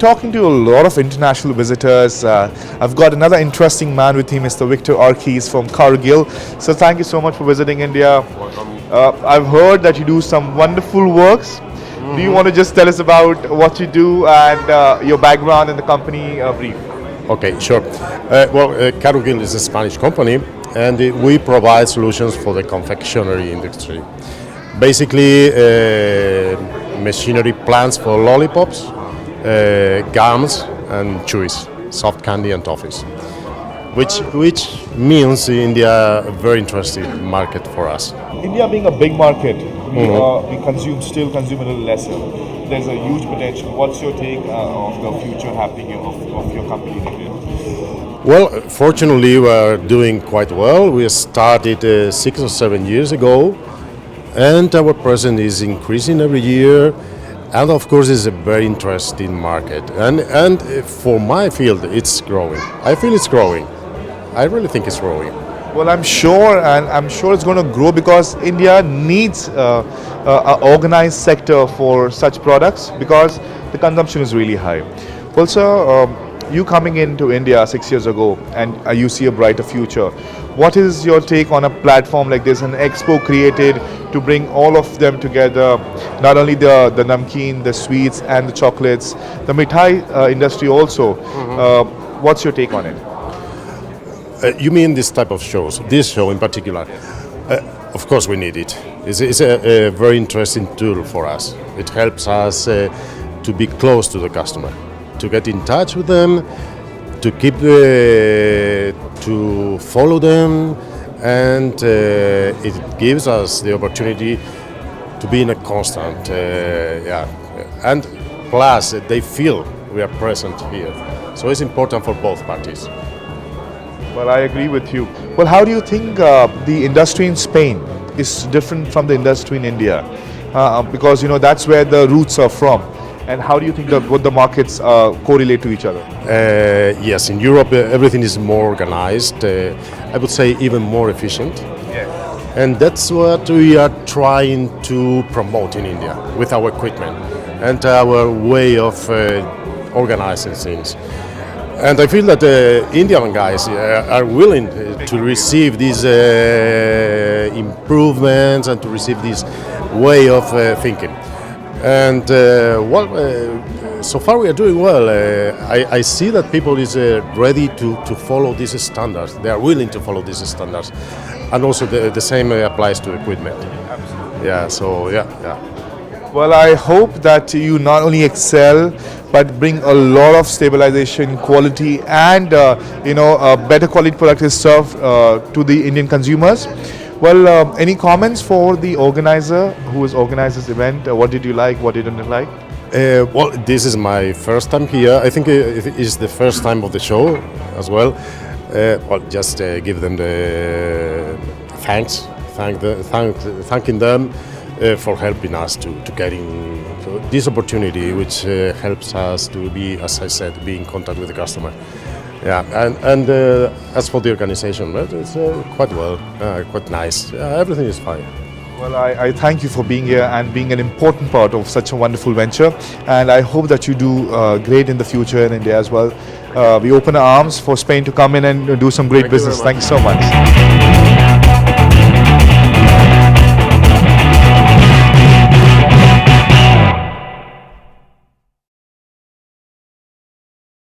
talking to a lot of international visitors. I've got another interesting man with him, Mr. Victor Arqes from CARUGil. So thank you so much for visiting India. I've heard that you do some wonderful works. Do you want to just tell us about what you do and your background in the company brief? Okay, sure. CARUGil is a Spanish company, and we provide solutions for the confectionery industry. Basically, machinery plants for lollipops, gums, and chewies, soft candy and toffees, which means India a very interesting market for us. India being a big market, we still consume a little lesser. There's a huge potential. What's your take of the future happening of your company in India? Well, fortunately, we are doing quite well. We started 6 or 7 years ago, and our presence is increasing every year. And of course, it's a very interesting market. And for my field, it's growing. I feel it's growing. I really think it's growing. Well, I'm sure it's going to grow because India needs an organized sector for such products because the consumption is really high. Well, sir, you coming into India 6 years ago and you see a brighter future. What is your take on a platform like this, an expo created to bring all of them together, not only the namkeen, the sweets and the chocolates, the mithai industry also. What's your take on it? You mean this type of shows, this show in particular? Of course we need it. It's a very interesting tool for us. It helps us to be close to the customer, to get in touch with them, to keep to follow them, and it gives us the opportunity to be in a constant, and plus they feel we are present here. So it's important for both parties. Well, I agree with you. Well, how do you think the industry in Spain is different from the industry in India? Because that's where the roots are from. And how do you think that what the markets correlate to each other? Yes, in Europe everything is more organized. I would say even more efficient. Yeah. And that's what we are trying to promote in India with our equipment and our way of organizing things. And I feel that the Indian guys are willing to receive these improvements and to receive this way of thinking. And so far we are doing well. I see that people is ready to follow these standards. They are willing to follow these standards. And also the same applies to equipment. Absolutely. Yeah, so yeah. Well, I hope that you not only excel, but bring a lot of stabilization, quality, and a better quality product is served to the Indian consumers. Well, any comments for the organizer who has organized this event? What did you like? What did you not like? Well, this is my first time here. I think it is the first time of the show as well. Just give them the thanks, thanking them for helping us to get in this opportunity, which helps us to be, as I said, be in contact with the customer. Yeah, and as for the organization, it's quite well, quite nice. Everything is fine. Well, I thank you for being here and being an important part of such a wonderful venture. And I hope that you do great in the future in India as well. We open our arms for Spain to come in and do some great business. Thank you so much.